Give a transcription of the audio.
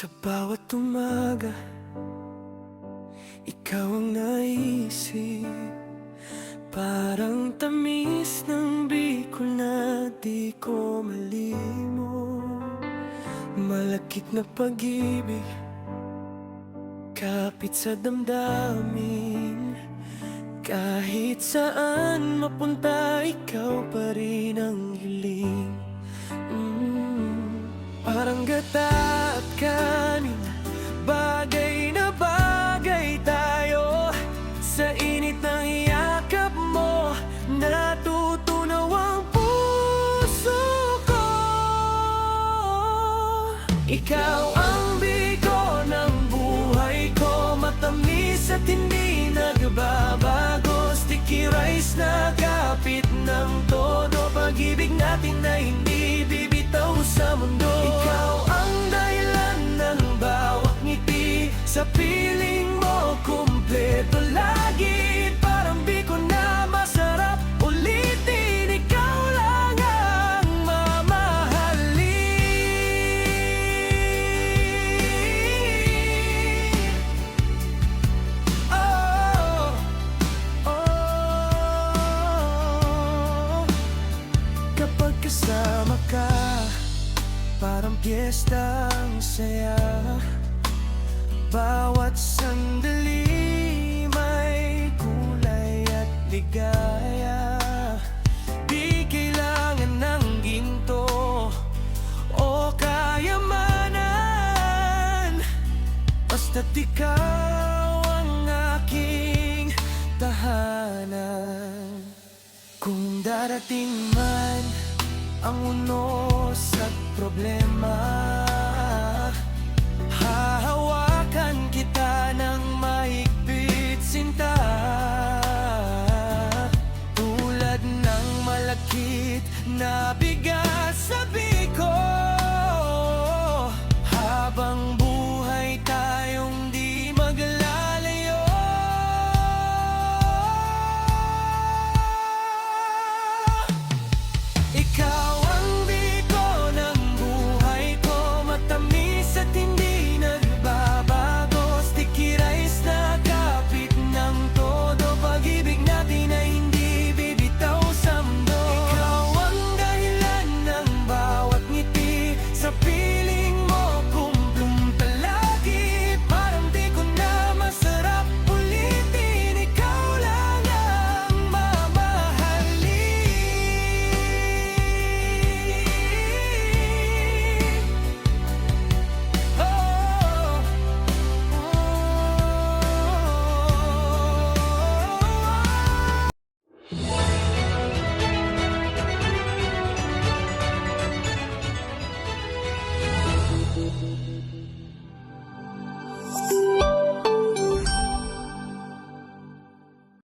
Sa bawat umaga, ikaw ang naisip. Parang tamis ng bikol na di ko malimot. Malakit na pag-ibig, kapit sa damdamin. Kahit saan mapunta, ikaw pa rin ang hiling. Parang gata at kanin, bagay na bagay tayo. Sa init ng yakap mo, natutunaw ang puso ko. Ikaw ang bigo ng buhay ko, matamis at hindi nagbabago. Sticky rice na kapit ng todo, pag-ibig natin na hindi bibitaw sa mundo. Ikaw ang dahilan ng bawat ngiti, sa piling mo kumpleto lagi. Parang biko na masarap ulitin, ikaw lang ang mamahalin. Oh, oh. Kapag kasama ka, parang piyesta ang saya. Bawat sandali may kulay at ligaya. Di kailangan ng ginto o kayamanan, basta't ikaw ang aking tahanan. Kung darating man ang unos at problema,